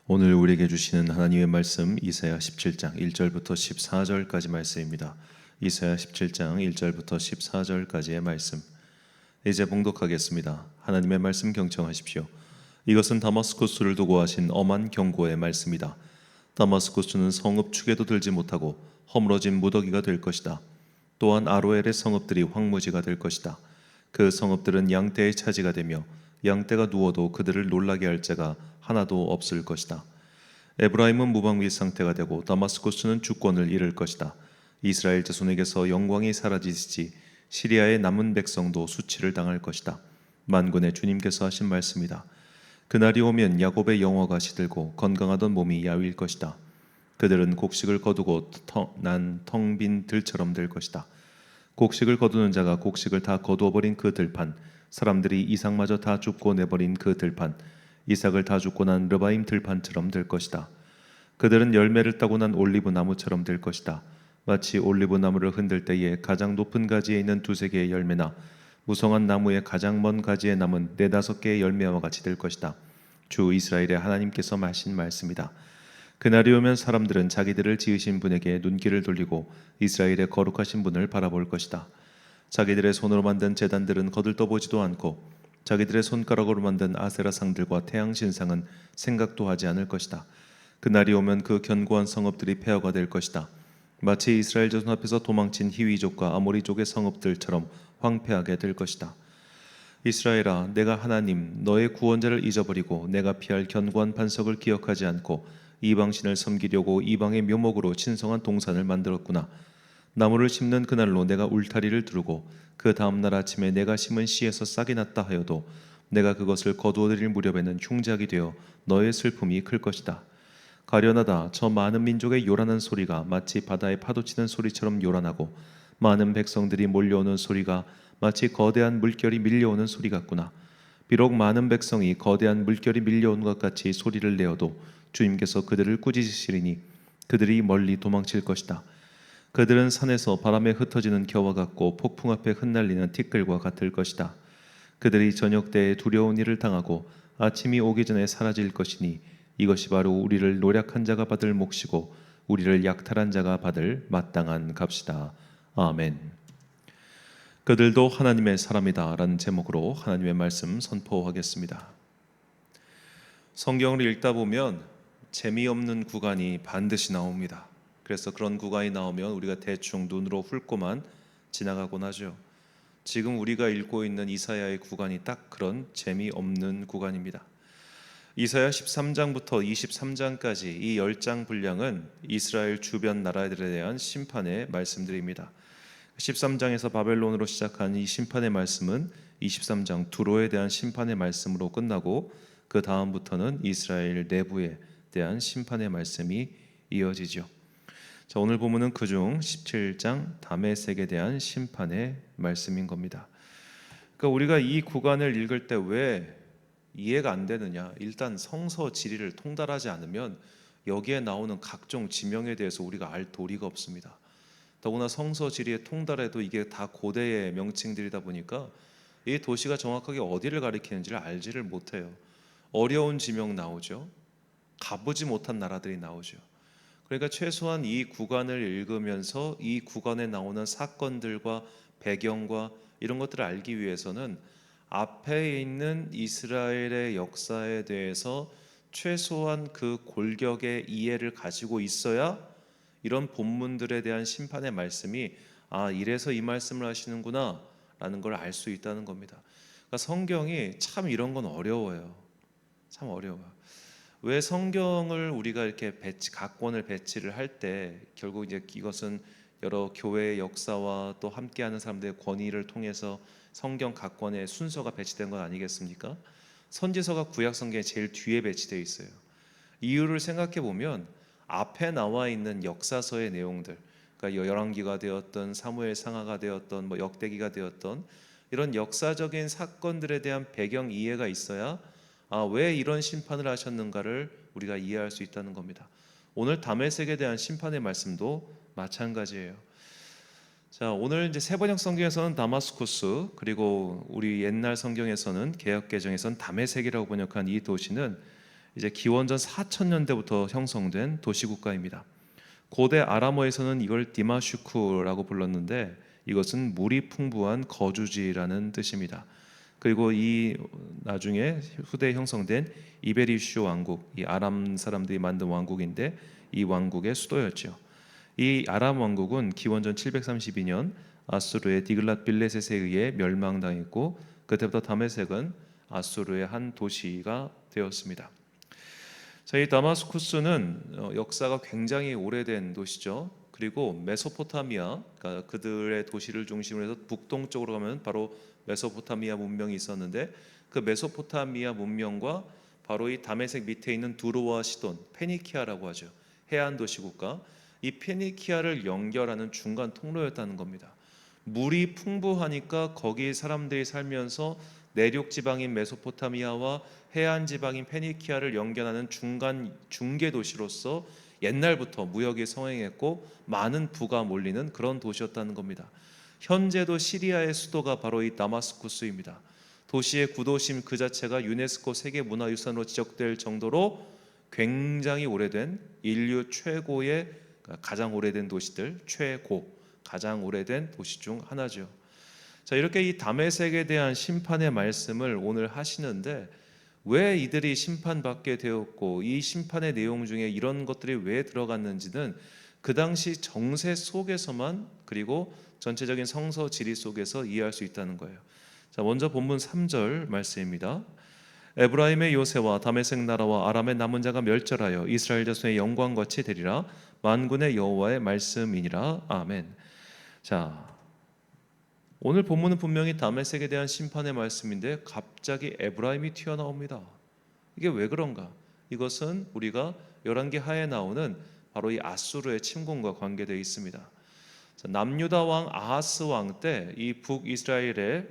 오늘 우리에게 주시는 하나님의 말씀 이사야 17장 1절부터 14절까지 말씀입니다. 이사야 17장 1절부터 14절까지의 말씀. 이제 봉독하겠습니다. 하나님의 말씀 경청하십시오. 이것은 다마스쿠스를 두고 하신 엄한 경고의 말씀이다. 다마스쿠스는 성읍 축에도 들지 못하고 허물어진 무더기가 될 것이다. 또한 아로엘의 성읍들이 황무지가 될 것이다. 그 성읍들은 양떼의 차지가 되며 양떼가 누워도 그들을 놀라게 할 자가 하나도 없을 것이다. 에브라임은 무방비 상태가 되고 다마스쿠스는 주권을 잃을 것이다. 이스라엘 자손에게서 영광이 사라지듯이 시리아의 남은 백성도 수치를 당할 것이다. 만군의 주님께서 하신 말씀이다. 그날이 오면 야곱의 영화가 시들고 건강하던 몸이 야위일 것이다. 그들은 곡식을 거두고 난 텅 빈 들처럼 될 것이다. 곡식을 거두는 자가 곡식을 다 거두어버린 그 들판, 사람들이 이삭마저 다 줍고 내버린 그 들판, 이삭을 다 줍고 난 르바임 들판처럼 될 것이다. 그들은 열매를 따고 난 올리브 나무처럼 될 것이다. 마치 올리브 나무를 흔들 때에 가장 높은 가지에 있는 두세 개의 열매나 무성한 나무의 가장 먼 가지에 남은 네다섯 개의 열매와 같이 될 것이다. 주 이스라엘의 하나님께서 하신 말씀이다. 그날이 오면 사람들은 자기들을 지으신 분에게 눈길을 돌리고 이스라엘의 거룩하신 분을 바라볼 것이다. 자기들의 손으로 만든 제단들은 거들떠보지도 않고 자기들의 손가락으로 만든 아세라 상들과 태양 신상은 생각도 하지 않을 것이다. 그날이 오면 그 견고한 성읍들이 폐허가 될 것이다. 마치 이스라엘 자손 앞에서 도망친 히위족과 아모리족의 성읍들처럼 황폐하게 될 것이다. 이스라엘아, 내가 하나님 너의 구원자를 잊어버리고 내가 피할 견고한 반석을 기억하지 않고 이방신을 섬기려고 이방의 묘목으로 신성한 동산을 만들었구나. 나무를 심는 그날로 내가 울타리를 두르고 그 다음 날 아침에 내가 심은 씨에서 싹이 났다 하여도 내가 그것을 거두어들일 무렵에는 흉작이 되어 너의 슬픔이 클 것이다. 가련하다. 저 많은 민족의 요란한 소리가 마치 바다의 파도치는 소리처럼 요란하고 많은 백성들이 몰려오는 소리가 마치 거대한 물결이 밀려오는 소리 같구나. 비록 많은 백성이 거대한 물결이 밀려온 것 같이 소리를 내어도 주님께서 그들을 꾸짖으시리니 그들이 멀리 도망칠 것이다. 그들은 산에서 바람에 흩어지는 겨와 같고 폭풍 앞에 흩날리는 티끌과 같을 것이다. 그들이 저녁 때에 두려운 일을 당하고 아침이 오기 전에 사라질 것이니 이것이 바로 우리를 노략한 자가 받을 몫이고 우리를 약탈한 자가 받을 마땅한 값이다. 아멘. 그들도 하나님의 사람이다 라는 제목으로 하나님의 말씀 선포하겠습니다. 성경을 읽다 보면 재미없는 구간이 반드시 나옵니다. 그래서 그런 구간이 나오면 우리가 대충 눈으로 훑고만 지나가곤 하죠. 지금 우리가 읽고 있는 이사야의 구간이 딱 그런 재미없는 구간입니다. 이사야 13장부터 23장까지 이 10장 분량은 이스라엘 주변 나라들에 대한 심판의 말씀들입니다. 13장에서 바벨론으로 시작한 이 심판의 말씀은 23장 두로에 대한 심판의 말씀으로 끝나고 그 다음부터는 이스라엘 내부에 대한 심판의 말씀이 이어지죠. 자, 오늘 본문은 그중 17장 다메섹에 대한 심판의 말씀인 겁니다. 그러니까 우리가 이 구간을 읽을 때 왜 이해가 안 되느냐? 일단 성서 지리를 통달하지 않으면 여기에 나오는 각종 지명에 대해서 우리가 알 도리가 없습니다. 더구나 성서 지리에 통달해도 이게 다 고대의 명칭들이다 보니까 이 도시가 정확하게 어디를 가리키는지를 알지를 못해요. 어려운 지명 나오죠. 가보지 못한 나라들이 나오죠. 그러니까 최소한 이 구간을 읽으면서 이 구간에 나오는 사건들과 배경과 이런 것들을 알기 위해서는 앞에 있는 이스라엘의 역사에 대해서 최소한 그 골격의 이해를 가지고 있어야 이런 본문들에 대한 심판의 말씀이 이래서 이 말씀을 하시는구나 라는 걸 알 수 있다는 겁니다. 그러니까 성경이 참 이런 건 어려워요. 참 어려워요. 왜 성경을 우리가 이렇게 각권을 배치를 할 때 결국 이제 이것은 여러 교회의 역사와 또 함께하는 사람들의 권위를 통해서 성경 각권의 순서가 배치된 건 아니겠습니까? 선지서가 구약 성경에 제일 뒤에 배치되어 있어요. 이유를 생각해 보면 앞에 나와 있는 역사서의 내용들, 그러니까 열왕기가 되었던 사무엘 상하가 되었던 역대기가 되었던 이런 역사적인 사건들에 대한 배경 이해가 있어야 왜 이런 심판을 하셨는가를 우리가 이해할 수 있다는 겁니다. 오늘 다메섹에 대한 심판의 말씀도 마찬가지예요. 자, 오늘 이제 세번역 성경에서는 다마스쿠스, 그리고 우리 옛날 성경에서는 개역 개정에서는 다메섹이라고 번역한 이 도시는 이제 기원전 4000년대부터 형성된 도시국가입니다. 고대 아람어에서는 이걸 디마슈크라고 불렀는데 이것은 물이 풍부한 거주지라는 뜻입니다. 그리고 이 나중에 후대에 형성된 이베리슈 왕국, 이 아람 사람들이 만든 왕국인데 이 왕국의 수도였죠. 이 아람 왕국은 기원전 732년 아수르의 디글랏빌레셋에 의해 멸망당했고 그때부터 다메섹은 아수르의 한 도시가 되었습니다. 자, 이 다마스쿠스는 역사가 굉장히 오래된 도시죠. 그리고 메소포타미아, 그러니까 그들의 도시를 중심으로 해서 북동쪽으로 가면 바로 메소포타미아 문명이 있었는데 그 메소포타미아 문명과 바로 이 다메섹 밑에 있는 두로와 시돈, 페니키아라고 하죠. 해안 도시 국가. 이 페니키아를 연결하는 중간 통로였다는 겁니다. 물이 풍부하니까 거기 사람들이 살면서 내륙 지방인 메소포타미아와 해안 지방인 페니키아를 연결하는 중간 중개 도시로서 옛날부터 무역이 성행했고 많은 부가 몰리는 그런 도시였다는 겁니다. 현재도 시리아의 수도가 바로 이 다마스쿠스입니다. 도시의 구도심 그 자체가 유네스코 세계문화유산으로 지적될 정도로 굉장히 오래된 인류 최고의 가장 오래된 도시들 가장 오래된 도시 중 하나죠. 자, 이렇게 이 다메섹에 대한 심판의 말씀을 오늘 하시는데 왜 이들이 심판받게 되었고 이 심판의 내용 중에 이런 것들이 왜 들어갔는지는 그 당시 정세 속에서만 그리고 전체적인 성서 지리 속에서 이해할 수 있다는 거예요. 자, 먼저 본문 3절 말씀입니다. 에브라임의 요새와 다메섹 나라와 아람의 남은 자가 멸절하여 이스라엘 자손의 영광같이 되리라. 만군의 여호와의 말씀이니라. 아멘. 자, 오늘 본문은 분명히 다메섹에 대한 심판의 말씀인데 갑자기 에브라임이 튀어나옵니다. 이게 왜 그런가? 이것은 우리가 열왕기 하에 나오는 바로 이 아수르의 침공과 관계되어 있습니다. 자, 남유다 왕 아하스 왕 때 이 북이스라엘에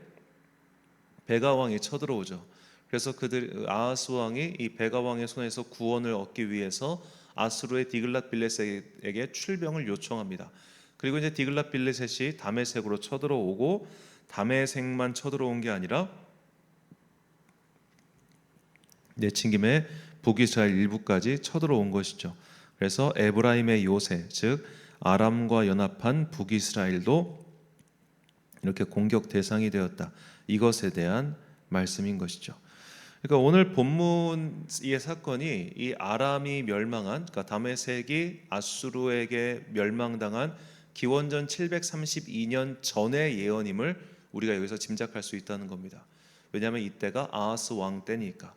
베가 왕이 쳐들어오죠. 그래서 아하스 왕이 이 베가 왕의 손에서 구원을 얻기 위해서 아수르의 디글랏빌레셋에게 출병을 요청합니다. 그리고 이제 디글랏빌레셋이 다메섹으로 쳐들어오고 다메섹만 쳐들어온 게 아니라 내친김에 북이스라엘 일부까지 쳐들어온 것이죠. 그래서 에브라임의 요새, 즉 아람과 연합한 북이스라엘도 이렇게 공격 대상이 되었다. 이것에 대한 말씀인 것이죠. 그러니까 오늘 본문의 사건이 이 아람이 멸망한, 그러니까 다메섹이 아수르에게 멸망당한 기원전 732년 전의 예언임을 우리가 여기서 짐작할 수 있다는 겁니다. 왜냐하면 이때가 아하스 왕 때니까.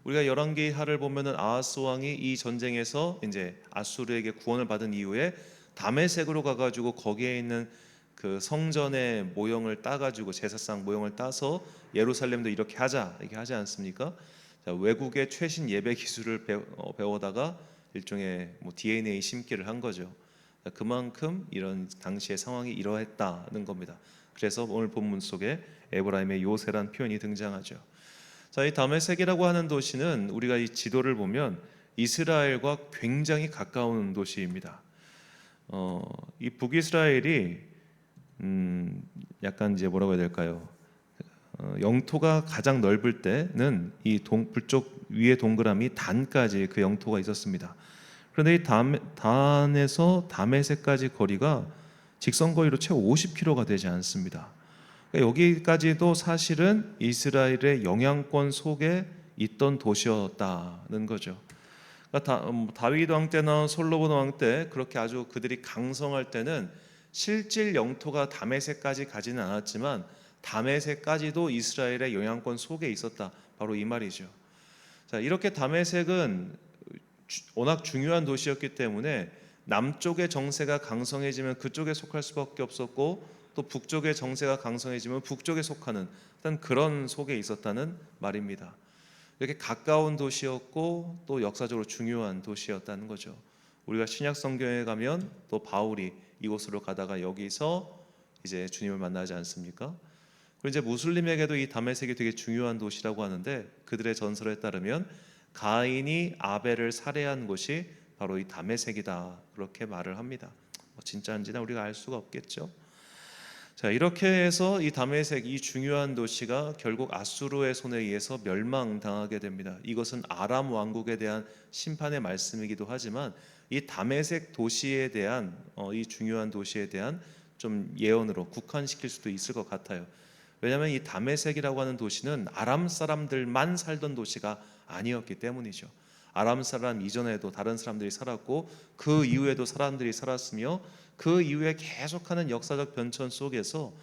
우리가 열왕기 하를 보면은 아하스 왕이 이 전쟁에서 이제 아수르에게 구원을 받은 이후에 다메섹으로 가가지고 거기에 있는 그 성전의 모형을 따가지고 제사상 모형을 따서 예루살렘도 이렇게 하자 이렇게 하지 않습니까? 자, 외국의 최신 예배 기술을 배워다가 일종의 뭐 DNA 심기를 한 거죠. 그만큼 이런 당시의 상황이 이러했다는 겁니다. 그래서 오늘 본문 속에 에브라임의 요새란 표현이 등장하죠. 자, 이 다메섹이라고 하는 도시는 우리가 이 지도를 보면 이스라엘과 굉장히 가까운 도시입니다. 이 북이스라엘이 약간 이제 뭐라고 해야 될까요? 영토가 가장 넓을 때는 이 북쪽 위에 동그라미 단까지 그 영토가 있었습니다. 그런데 이 단에서 다메섹까지 거리가 직선 거리로 채 50km가 되지 않습니다. 그러니까 여기까지도 사실은 이스라엘의 영향권 속에 있던 도시였다는 거죠. 그러니까 다윗 왕 때나 솔로몬 왕 때 그렇게 아주 그들이 강성할 때는 실질 영토가 다메섹까지 가지는 않았지만 다메섹까지도 이스라엘의 영향권 속에 있었다. 바로 이 말이죠. 자, 이렇게 다메섹은 워낙 중요한 도시였기 때문에 남쪽의 정세가 강성해지면 그쪽에 속할 수밖에 없었고 또 북쪽의 정세가 강성해지면 북쪽에 속하는 어떤 그런 속에 있었다는 말입니다. 이렇게 가까운 도시였고 또 역사적으로 중요한 도시였다는 거죠. 우리가 신약 성경에 가면 또 바울이 이곳으로 가다가 여기서 이제 주님을 만나지 않습니까? 그리고 이제 무슬림에게도 이 다메섹이 되게 중요한 도시라고 하는데 그들의 전설에 따르면 가인이 아벨을 살해한 곳이 바로 이 다메섹이다 그렇게 말을 합니다. 진짜인지는 우리가 알 수가 없겠죠. 자, 이렇게 해서 이 다메섹, 이 중요한 도시가 결국 아수르의 손에 의해서 멸망당하게 됩니다. 이것은 아람 왕국에 대한 심판의 말씀이기도 하지만 이 다메섹 도시에 대한 이 중요한 도시에 대한 좀 예언으로 국한시킬 수도 있을 것 같아요. 왜냐하면 이 다메섹이라고 하는 도시는 아람 사람들만 살던 도시가 아니었기 때문이죠. 아람 사람 이전에도 다른 사람들이 살았고 그 이후에도 사람들이 살았으며 그 이후에 계속하는 역사적 변천 속에서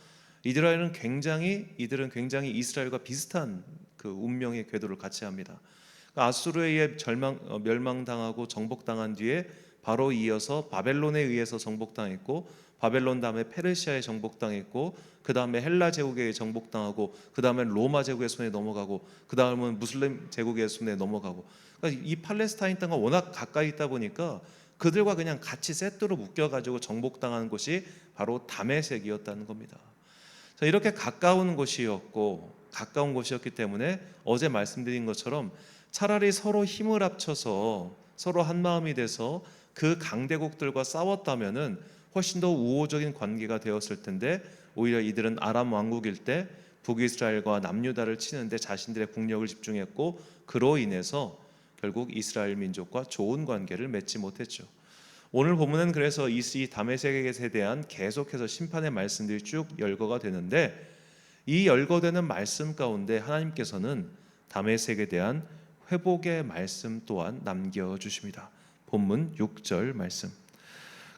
이들은 굉장히 이스라엘과 비슷한 그 운명의 궤도를 같이 합니다. 그러니까 아수르에 의해 멸망당하고 정복당한 뒤에 바로 이어서 바벨론에 의해서 정복당했고, 바벨론 다음에 페르시아에 정복당했고, 그 다음에 헬라 제국에 정복당하고, 그 다음에 로마 제국의 손에 넘어가고, 그 다음은 무슬림 제국의 손에 넘어가고. 그러니까 이 팔레스타인 땅과 워낙 가까이 있다 보니까 그들과 그냥 같이 세트로 묶여가지고 정복당하는 곳이 바로 다메섹이었다는 겁니다. 자, 이렇게 가까운 곳이었기 때문에 어제 말씀드린 것처럼 차라리 서로 힘을 합쳐서 서로 한 마음이 돼서 그 강대국들과 싸웠다면은 훨씬 더 우호적인 관계가 되었을 텐데, 오히려 이들은 아람 왕국일 때 북이스라엘과 남유다를 치는데 자신들의 국력을 집중했고, 그로 인해서 결국 이스라엘 민족과 좋은 관계를 맺지 못했죠. 오늘 본문은 그래서 이 다메섹에 대한 계속해서 심판의 말씀들이 쭉 열거가 되는데, 이 열거되는 말씀 가운데 하나님께서는 다메섹에 대한 회복의 말씀 또한 남겨주십니다. 본문 6절 말씀.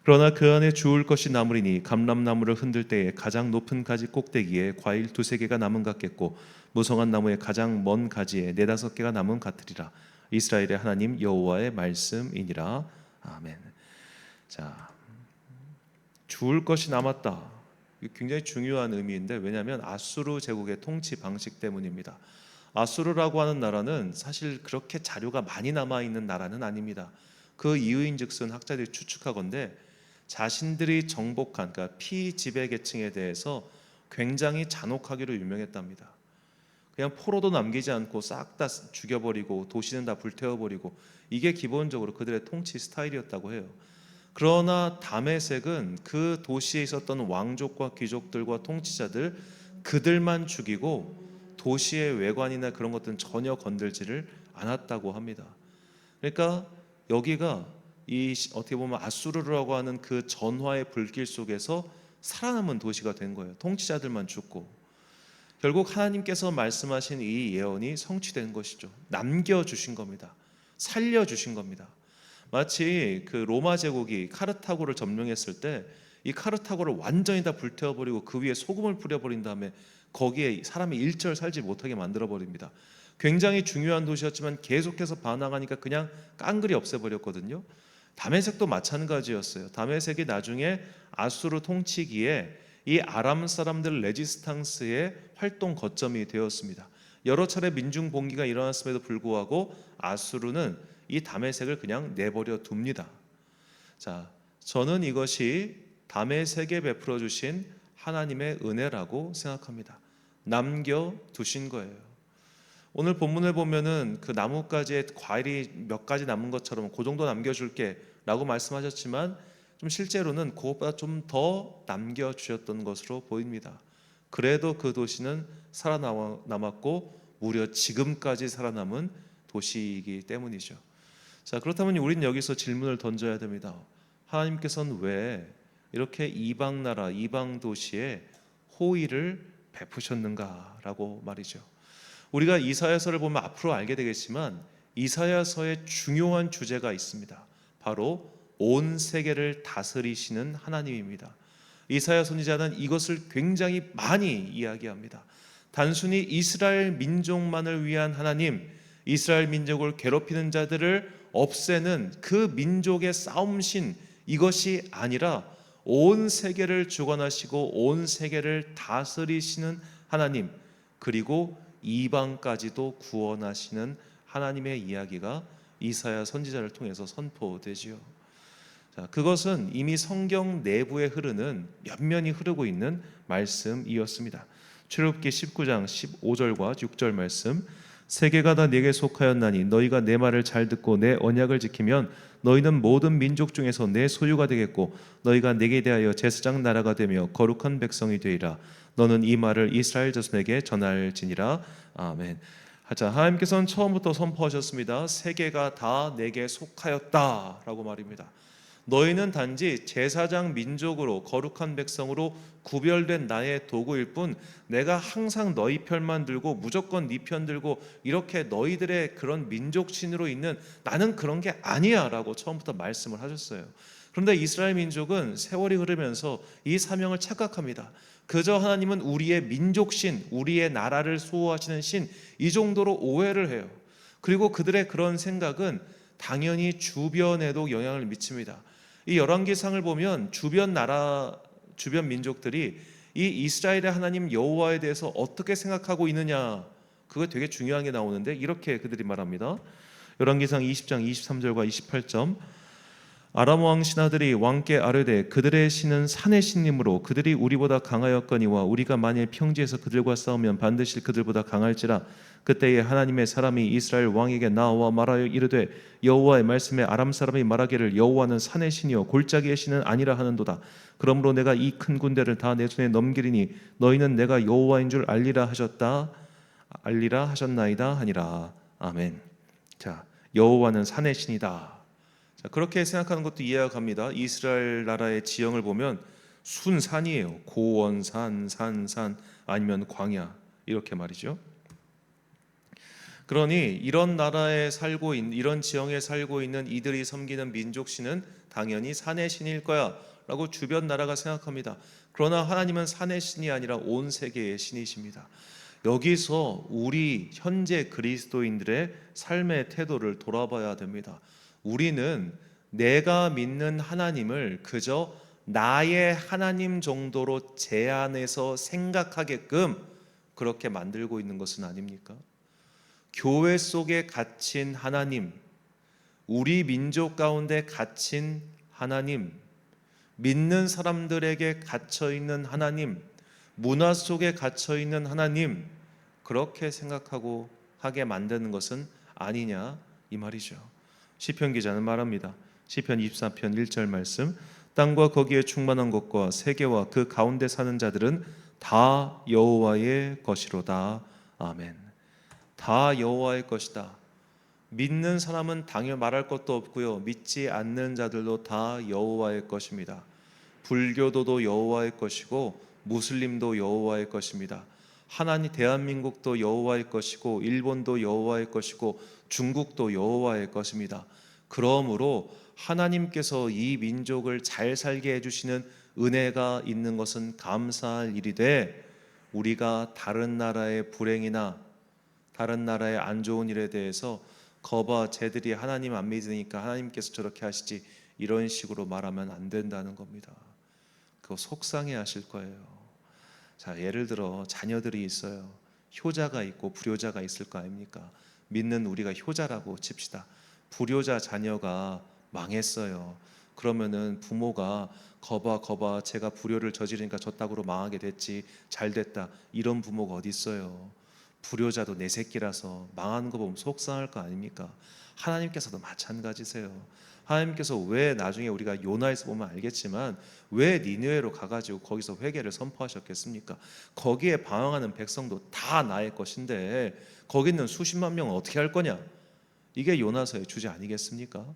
그러나 그 안에 주울 것이 남으리니 감람나무를 흔들 때에 가장 높은 가지 꼭대기에 과일 2-3개가 남은 같겠고, 무성한 나무의 가장 먼 가지에 4-5개가 남은 같으리라. 이스라엘의 하나님 여호와의 말씀이니라. 아멘. 자, 주울 것이 남았다. 굉장히 중요한 의미인데, 왜냐하면 아수르 제국의 통치 방식 때문입니다. 아수르라고 하는 나라는 사실 그렇게 자료가 많이 남아있는 나라는 아닙니다. 그 이유인즉슨 학자들이 추측하건대 자신들이 정복한, 그러니까 피지배 계층에 대해서 굉장히 잔혹하기로 유명했답니다. 그냥 포로도 남기지 않고 싹 다 죽여버리고 도시는 다 불태워버리고, 이게 기본적으로 그들의 통치 스타일이었다고 해요. 그러나 다메섹은 그 도시에 있었던 왕족과 귀족들과 통치자들, 그들만 죽이고 도시의 외관이나 그런 것들은 전혀 건들지를 않았다고 합니다. 그러니까 여기가 어떻게 보면 아수르라고 하는 그 전화의 불길 속에서 살아남은 도시가 된 거예요. 통치자들만 죽고. 결국 하나님께서 말씀하신 이 예언이 성취된 것이죠. 남겨주신 겁니다. 살려주신 겁니다. 마치 그 로마 제국이 카르타고를 점령했을 때 이 카르타고를 완전히 다 불태워버리고 그 위에 소금을 뿌려버린 다음에 거기에 사람이 일절 살지 못하게 만들어버립니다. 굉장히 중요한 도시였지만 계속해서 반항하니까 그냥 깡그리 없애버렸거든요. 다메섹도 마찬가지였어요. 다메섹이 나중에 아수르 통치기에 이 아람 사람들 레지스탕스의 활동 거점이 되었습니다. 여러 차례 민중 봉기가 일어났음에도 불구하고 아수르는 이 다메섹을 그냥 내버려 둡니다. 자, 저는 이것이 다메섹에 베풀어 주신 하나님의 은혜라고 생각합니다. 남겨 두신 거예요. 오늘 본문을 보면은 그 나뭇가지에 과일이 몇 가지 남은 것처럼 그 정도 남겨줄게 라고 말씀하셨지만, 좀 실제로는 그것보다 좀 더 남겨주셨던 것으로 보입니다. 그래도 그 도시는 살아남았고 무려 지금까지 살아남은 도시이기 때문이죠. 자, 그렇다면 우리는 여기서 질문을 던져야 됩니다. 하나님께서는 왜 이렇게 이방 나라, 이방 도시에 호의를 베푸셨는가라고 말이죠. 우리가 이사야서를 보면 앞으로 알게 되겠지만 이사야서에 중요한 주제가 있습니다. 바로 온 세계를 다스리시는 하나님입니다. 이사야 선지자는 이것을 굉장히 많이 이야기합니다. 단순히 이스라엘 민족만을 위한 하나님, 이스라엘 민족을 괴롭히는 자들을 없애는 그 민족의 싸움신, 이것이 아니라 온 세계를 주관하시고 온 세계를 다스리시는 하나님, 그리고 이방까지도 구원하시는 하나님의 이야기가 이사야 선지자를 통해서 선포되지요. 자, 그것은 이미 성경 내부에 흐르는 면면이 흐르고 있는 말씀이었습니다. 출애굽기 19장 15절과 6절 말씀, 세계가 다 네게 속하였나니 너희가 내 말을 잘 듣고 내 언약을 지키면 너희는 모든 민족 중에서 내 소유가 되겠고 너희가 내게 대하여 제사장 나라가 되며 거룩한 백성이 되리라. 너는 이 말을 이스라엘 자손에게 전할지니라. 아멘. 자, 하나님께서는 처음부터 선포하셨습니다. 세계가 다 내게 속하였다라고 말입니다. 너희는 단지 제사장 민족으로 거룩한 백성으로 구별된 나의 도구일 뿐 내가 항상 너희 편만 들고 무조건 네 편 들고 이렇게 너희들의 그런 민족신으로 있는 나는 그런 게 아니야 라고 처음부터 말씀을 하셨어요. 그런데 이스라엘 민족은 세월이 흐르면서 이 사명을 착각합니다. 그저 하나님은 우리의 민족신, 우리의 나라를 수호하시는 신, 이 정도로 오해를 해요. 그리고 그들의 그런 생각은 당연히 주변에도 영향을 미칩니다. 이 열왕기상을 보면 주변 나라, 주변 민족들이 이 이스라엘의 하나님 여호와에 대해서 어떻게 생각하고 있느냐, 그거 되게 중요한 게 나오는데 이렇게 그들이 말합니다. 열왕기상 20장 23절과 28절. 아람 왕 신하들이 왕께 아뢰되 그들의 신은 산의 신이므로 그들이 우리보다 강하였거니와 우리가 만일 평지에서 그들과 싸우면 반드시 그들보다 강할지라. 그때에 하나님의 사람이 이스라엘 왕에게 나와 말하여 이르되 여호와의 말씀에 아람 사람이 말하기를 여호와는 산의 신이요 골짜기의 신은 아니라 하는도다. 그러므로 내가 이 큰 군대를 다 내 손에 넘기리니 너희는 내가 여호와인 줄 알리라 하셨나이다 하니라. 아멘. 자, 여호와는 산의 신이다. 그렇게 생각하는 것도 이해가 갑니다. 이스라엘 나라의 지형을 보면 순산이에요. 고원산, 산산 아니면 광야 이렇게 말이죠. 그러니 이런 나라에 살고 있는 이런 지형에 살고 있는 이들이 섬기는 민족신은 당연히 산의 신일 거야 라고 주변 나라가 생각합니다. 그러나 하나님은 산의 신이 아니라 온 세계의 신이십니다. 여기서 우리 현재 그리스도인들의 삶의 태도를 돌아봐야 됩니다. 우리는 내가 믿는 하나님을 그저 나의 하나님 정도로 제한해서 생각하게끔 그렇게 만들고 있는 것은 아닙니까? 교회 속에 갇힌 하나님, 우리 민족 가운데 갇힌 하나님, 믿는 사람들에게 갇혀있는 하나님, 문화 속에 갇혀있는 하나님, 그렇게 생각하고 하게 만드는 것은 아니냐 이 말이죠. 시편 기자는 말합니다. 시편 24편 1절 말씀. 땅과 거기에 충만한 것과 세계와 그 가운데 사는 자들은 다 여호와의 것이로다. 아멘. 다 여호와의 것이다. 믿는 사람은 당연히 말할 것도 없고요. 믿지 않는 자들도 다 여호와의 것입니다. 불교도도 여호와의 것이고 무슬림도 여호와의 것입니다. 하나님 대한민국도 여호와의 것이고 일본도 여호와의 것이고 중국도 여호와의 것입니다. 그러므로 하나님께서 이 민족을 잘 살게 해주시는 은혜가 있는 것은 감사할 일이되 우리가 다른 나라의 불행이나 다른 나라의 안 좋은 일에 대해서 거봐 쟤들이 하나님 안 믿으니까 하나님께서 저렇게 하시지 이런 식으로 말하면 안 된다는 겁니다. 그거 속상해 하실 거예요. 자, 예를 들어 자녀들이 있어요. 효자가 있고 불효자가 있을 거 아닙니까? 믿는 우리가 효자라고 칩시다. 불효자 자녀가 망했어요. 그러면은 부모가 거봐 제가 불효를 저지르니까 저 따구로 망하게 됐지 잘 됐다 이런 부모가 어디 있어요. 불효자도 내 새끼라서 망하는 거 보면 속상할 거 아닙니까? 하나님께서도 마찬가지세요. 하나님께서 왜 나중에 우리가 요나에서 보면 알겠지만 왜 니느웨로 가가지고 거기서 회개를 선포하셨겠습니까? 거기에 방황하는 백성도 다 나의 것인데 거기 있는 수십만 명은 어떻게 할 거냐? 이게 요나서의 주제 아니겠습니까?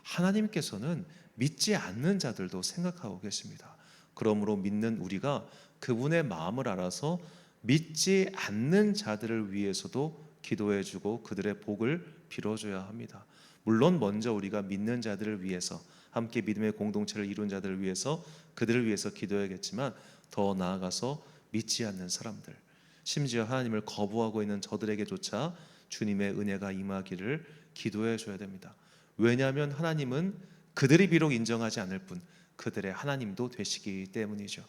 하나님께서는 믿지 않는 자들도 생각하고 계십니다. 그러므로 믿는 우리가 그분의 마음을 알아서 믿지 않는 자들을 위해서도 기도해주고 그들의 복을 빌어줘야 합니다. 물론 먼저 우리가 믿는 자들을 위해서 함께 믿음의 공동체를 이룬 자들을 위해서 그들을 위해서 기도해야겠지만 더 나아가서 믿지 않는 사람들 심지어 하나님을 거부하고 있는 저들에게조차 주님의 은혜가 임하기를 기도해 줘야 됩니다. 왜냐하면 하나님은 그들이 비록 인정하지 않을 뿐 그들의 하나님도 되시기 때문이죠.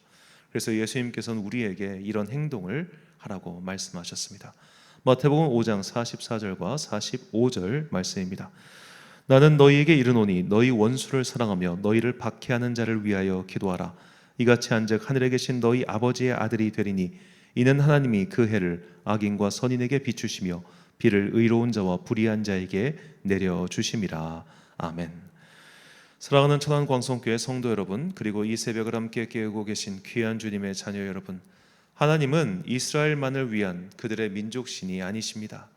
그래서 예수님께서는 우리에게 이런 행동을 하라고 말씀하셨습니다. 마태복음 5장 44절과 45절 말씀입니다. 나는 너희에게 이르노니 너희 원수를 사랑하며 너희를 박해하는 자를 위하여 기도하라. 이같이 한즉 하늘에 계신 너희 아버지의 아들이 되리니 이는 하나님이 그 해를 악인과 선인에게 비추시며 비를 의로운 자와 불의한 자에게 내려 주심이라. 아멘. 사랑하는 천안광성교회 성도 여러분, 그리고 이 새벽을 함께 깨우고 계신 귀한 주님의 자녀 여러분, 하나님은 이스라엘만을 위한 그들의 민족신이 아니십니다.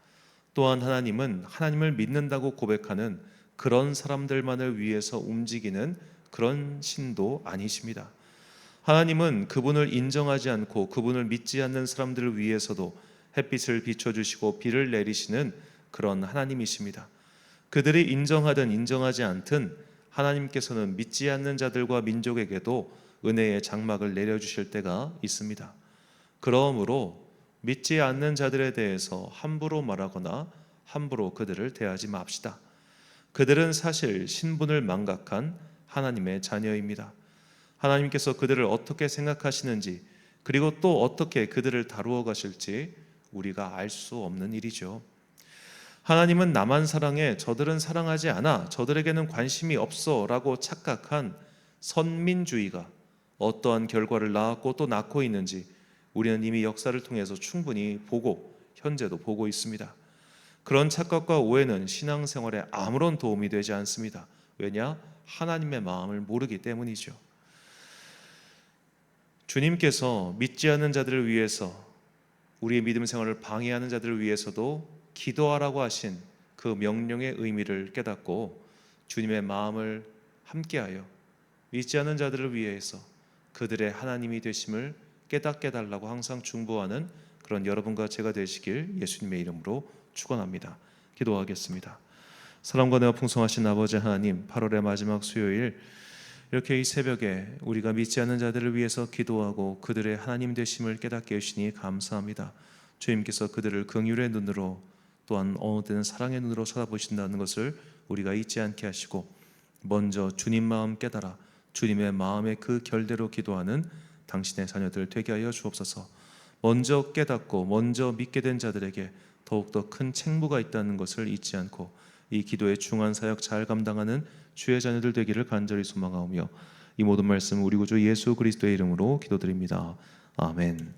또한 하나님은 하나님을 믿는다고 고백하는 그런 사람들만을 위해서 움직이는 그런 신도 아니십니다. 하나님은 그분을 인정하지 않고 그분을 믿지 않는 사람들을 위해서도 햇빛을 비춰주시고 비를 내리시는 그런 하나님이십니다. 그들이 인정하든 인정하지 않든 하나님께서는 믿지 않는 자들과 민족에게도 은혜의 장막을 내려주실 때가 있습니다. 그러므로 믿지 않는 자들에 대해서 함부로 말하거나 함부로 그들을 대하지 맙시다. 그들은 사실 신분을 망각한 하나님의 자녀입니다. 하나님께서 그들을 어떻게 생각하시는지, 그리고 또 어떻게 그들을 다루어 가실지 우리가 알 수 없는 일이죠. 하나님은 나만 사랑해, 저들은 사랑하지 않아, 저들에게는 관심이 없어 라고 착각한 선민주의가 어떠한 결과를 낳았고 또 낳고 있는지 우리는 이미 역사를 통해서 충분히 보고 현재도 보고 있습니다. 그런 착각과 오해는 신앙생활에 아무런 도움이 되지 않습니다. 왜냐? 하나님의 마음을 모르기 때문이죠. 주님께서 믿지 않는 자들을 위해서, 우리의 믿음 생활을 방해하는 자들을 위해서도 기도하라고 하신 그 명령의 의미를 깨닫고 주님의 마음을 함께하여 믿지 않는 자들을 위해서 그들의 하나님이 되심을 깨닫게 달라고 항상 중보하는 그런 여러분과 제가 되시길 예수님의 이름으로 축원합니다. 기도하겠습니다. 사랑과 은혜가 풍성하신 아버지 하나님, 8월의 마지막 수요일 이렇게 이 새벽에 우리가 믿지 않는 자들을 위해서 기도하고 그들의 하나님 되심을 깨닫게 해주시니 감사합니다. 주님께서 그들을 긍휼의 눈으로, 또한 어느 때는 사랑의 눈으로 쳐다보신다는 것을 우리가 잊지 않게 하시고, 먼저 주님 마음 깨달아 주님의 마음의 그 결대로 기도하는 당신의 자녀들 되게 하여 주옵소서. 먼저 깨닫고 먼저 믿게 된 자들에게 더욱더 큰 책무가 있다는 것을 잊지 않고 이 기도의 중한 사역 잘 감당하는 주의 자녀들 되기를 간절히 소망하오며, 이 모든 말씀 우리 구주 예수 그리스도의 이름으로 기도드립니다. 아멘.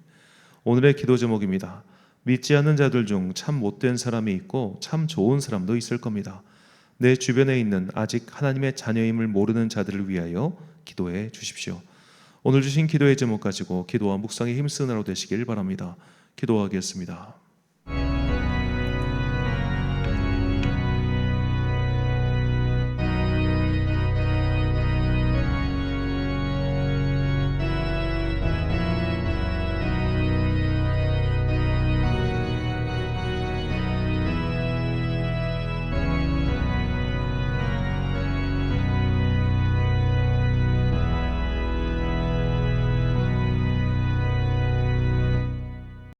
오늘의 기도 제목입니다. 믿지 않는 자들 중 참 못된 사람이 있고 참 좋은 사람도 있을 겁니다. 내 주변에 있는 아직 하나님의 자녀임을 모르는 자들을 위하여 기도해 주십시오. 오늘 주신 기도의 제목 가지고 기도와 묵상에 힘쓰는 하루 되시길 바랍니다. 기도하겠습니다.